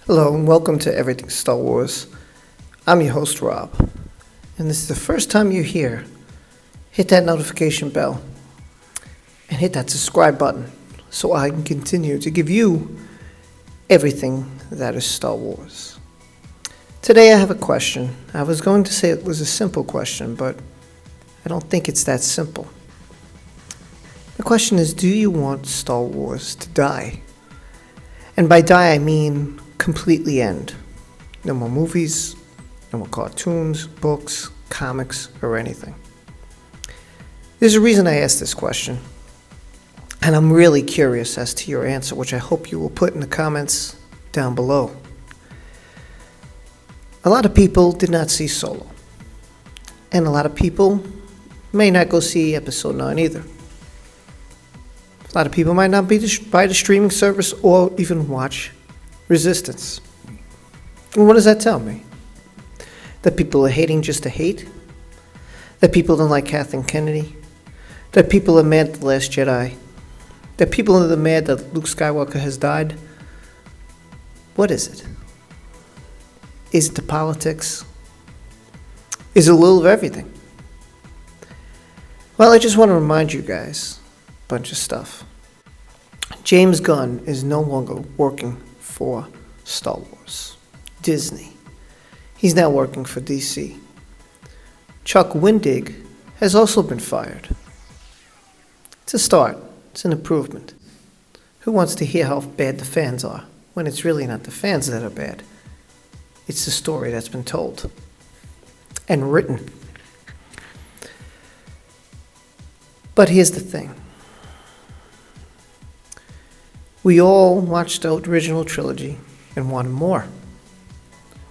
Hello and welcome to Everything Star Wars. I'm your host Rob, and this is the first time you're here. Hit that notification bell and hit that subscribe button so I can continue to give you everything that is Star Wars. Today I have a question. I was going to say it was a simple question, but I don't think it's that simple. The question is, do you want Star Wars to die? And by die I mean completely end. No more movies, no more cartoons, books, comics, or anything. There's a reason I asked this question, and I'm really curious as to your answer, which I hope you will put in the comments down below. A lot of people did not see Solo, and a lot of people may not go see Episode 9 either. A lot of people might not buy the streaming service or even watch Resistance. And what does that tell me? That people are hating just to hate? That people don't like Kathleen Kennedy? That people are mad at The Last Jedi? That people are mad that Luke Skywalker has died? What is it? Is it the politics? Is it a little of everything? Well, I just want to remind you guys a bunch of stuff. James Gunn is no longer working for Star Wars. Disney. He's now working for DC. Chuck Wendig has also been fired. It's a start. It's an improvement. Who wants to hear how bad the fans are when it's really not the fans that are bad? It's the story that's been told and written. But here's the thing. We all watched the original trilogy and wanted more.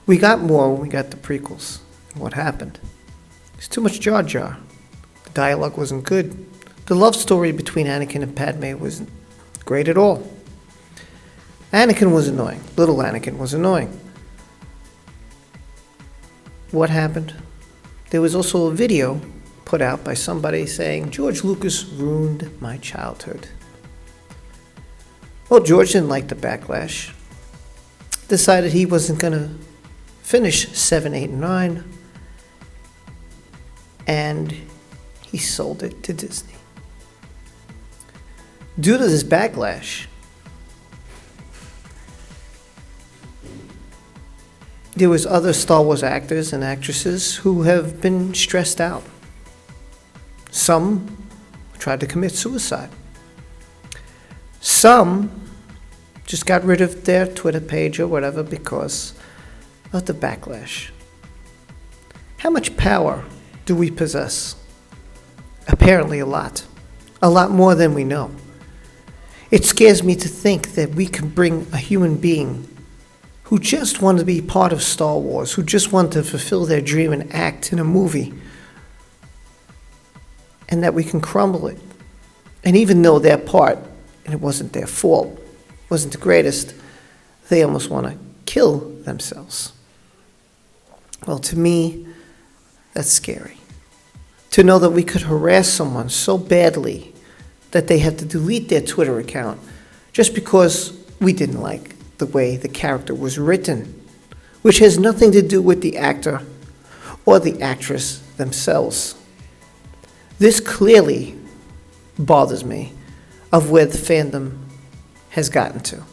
We got more when we got the prequels. And what happened? There's too much Jar Jar. The dialogue wasn't good. The love story between Anakin and Padme wasn't great at all. Anakin was annoying. Little Anakin was annoying. What happened? There was also a video put out by somebody saying, George Lucas ruined my childhood. Well, George didn't like the backlash. Decided he wasn't going to finish 7, 8, and 9. And he sold it to Disney. Due to this backlash, there was other Star Wars actors and actresses who have been stressed out. Some tried to commit suicide. Some just got rid of their Twitter page or whatever because of the backlash. How much power do we possess? Apparently a lot. A lot more than we know. It scares me to think that we can bring a human being who just wanted to be part of Star Wars, who just wanted to fulfill their dream and act in a movie, and that we can crumble it. And even though their part, and it wasn't their fault, wasn't the greatest, they almost want to kill themselves. Well, to me, that's scary. To know that we could harass someone so badly that they have to delete their Twitter account just because we didn't like the way the character was written, which has nothing to do with the actor or the actress themselves. This clearly bothers me of where the fandom has gotten to.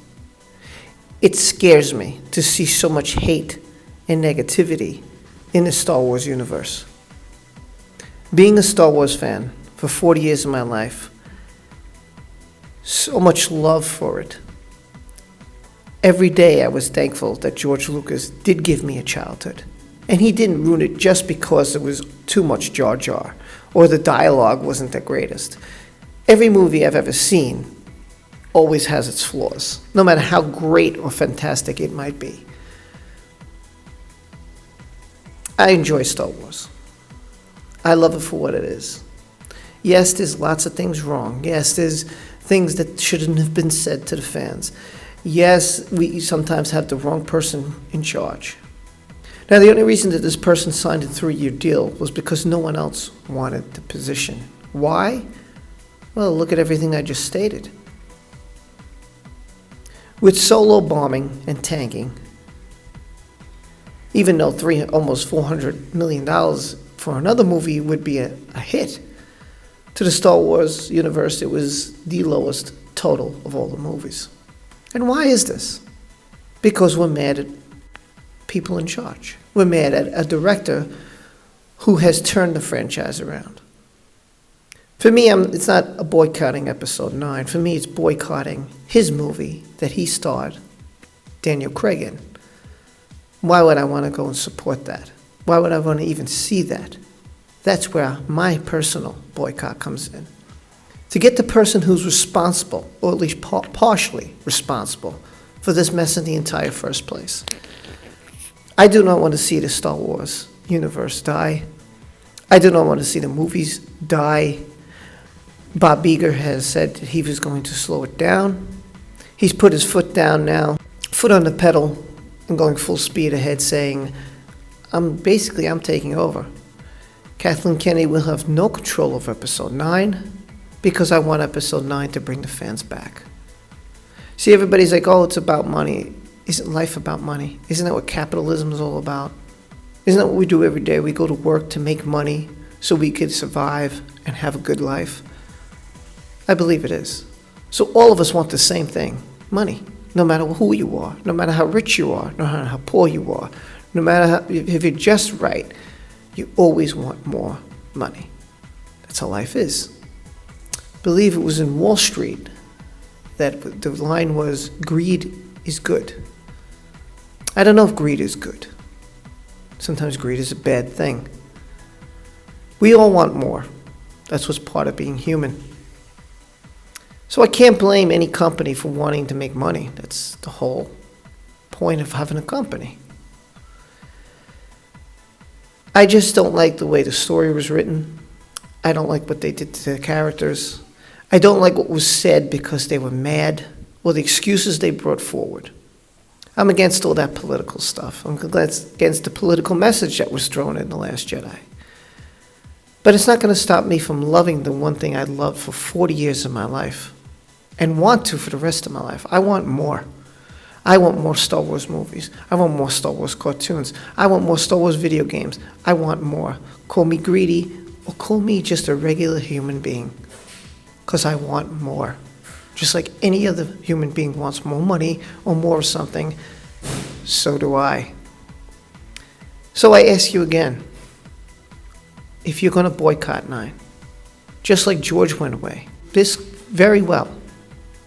It scares me to see so much hate and negativity in the Star Wars universe. Being a Star Wars fan for 40 years of my life, so much love for it. Every day I was thankful that George Lucas did give me a childhood. And he didn't ruin it just because there was too much Jar Jar or the dialogue wasn't the greatest. Every movie I've ever seen always has its flaws, no matter how great or fantastic it might be. I enjoy Star Wars. I love it for what it is. Yes, there's lots of things wrong. Yes, there's things that shouldn't have been said to the fans. Yes, we sometimes have the wrong person in charge. Now, the only reason that this person signed a 3-year deal was because no one else wanted the position. Why? Well, look at everything I just stated. With Solo bombing and tanking, Even though almost $400 million for another movie would be a hit, to the Star Wars universe, it was the lowest total of all the movies. And why is this? Because we're mad at people in charge. We're mad at a director who has turned the franchise around. For me, it's not a boycotting Episode 9. For me, it's boycotting his movie that he starred Daniel Craig in. Why would I want to go and support that? Why would I want to even see that? That's where my personal boycott comes in. To get the person who's responsible, or at least partially responsible, for this mess in the entire first place. I do not want to see the Star Wars universe die. I do not want to see the movies die. Bob Iger has said that he was going to slow it down. He's put his foot down now, foot on the pedal, and going full speed ahead, saying, I'm taking over. Kathleen Kennedy will have no control over Episode 9 because I want Episode 9 to bring the fans back. See, everybody's like, oh, it's about money. Isn't life about money? Isn't that what capitalism is all about? Isn't that what we do every day? We go to work to make money so we could survive and have a good life. I believe it is. So all of us want the same thing, money. No matter who you are, no matter how rich you are, no matter how poor you are, no matter if you're just right, you always want more money. That's how life is. I believe it was in Wall Street that the line was, greed is good. I don't know if greed is good. Sometimes greed is a bad thing. We all want more. That's what's part of being human. So I can't blame any company for wanting to make money. That's the whole point of having a company. I just don't like the way the story was written. I don't like what they did to the characters. I don't like what was said because they were mad, or the excuses they brought forward. I'm against all that political stuff. I'm against the political message that was thrown in The Last Jedi. But it's not going to stop me from loving the one thing I loved for 40 years of my life and want to for the rest of my life. I want more. I want more Star Wars movies. I want more Star Wars cartoons. I want more Star Wars video games. I want more. Call me greedy or call me just a regular human being, because I want more. Just like any other human being wants more money or more of something, so do I. So I ask you again, if you're going to boycott 9, just like George went away, this very well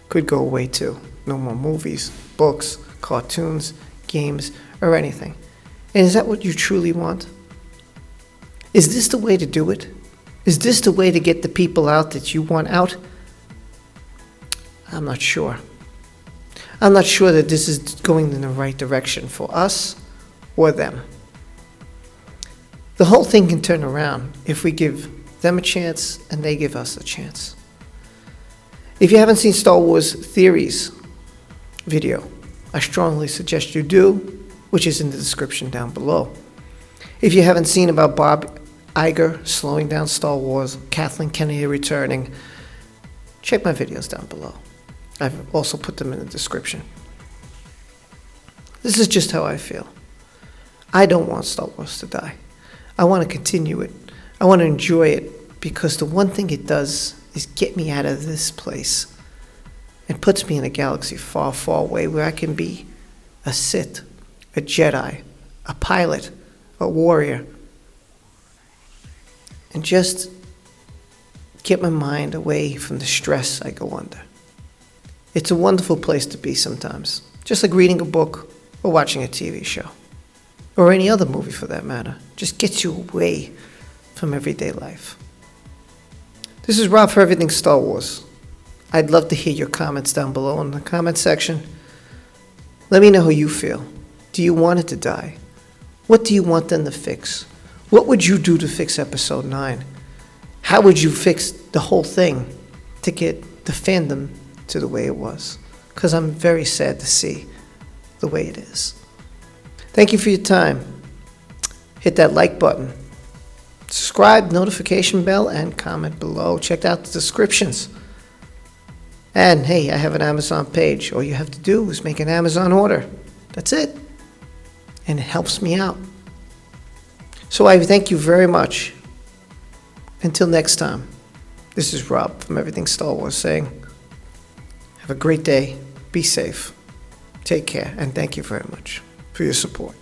could go away too. No more movies, books, cartoons, games, or anything. And is that what you truly want? Is this the way to do it? Is this the way to get the people out that you want out? I'm not sure. I'm not sure that this is going in the right direction for us or them. The whole thing can turn around if we give them a chance and they give us a chance. If you haven't seen Star Wars Theories video, I strongly suggest you do, which is in the description down below. If you haven't seen about Bob Iger slowing down Star Wars, Kathleen Kennedy returning, check my videos down below. I've also put them in the description. This is just how I feel. I don't want Star Wars to die. I want to continue it. I want to enjoy it, because the one thing it does is get me out of this place and puts me in a galaxy far, far away where I can be a Sith, a Jedi, a pilot, a warrior, and just get my mind away from the stress I go under. It's a wonderful place to be sometimes, just like reading a book or watching a TV show, or any other movie for that matter. Just gets you away from everyday life. This is Rob for Everything Star Wars. I'd love to hear your comments down below in the comment section. Let me know how you feel. Do you want it to die? What do you want them to fix? What would you do to fix Episode 9? How would you fix the whole thing to get the fandom to the way it was? Because I'm very sad to see the way it is. Thank you for your time. Hit that like button. Subscribe, notification bell, and comment below. Check out the descriptions. And hey, I have an Amazon page. All you have to do is make an Amazon order. That's it. and it helps me out. So I thank you very much. Until next time, this is Rob from Everything Star Wars saying, have a great day, be safe, take care, and thank you very much for your support.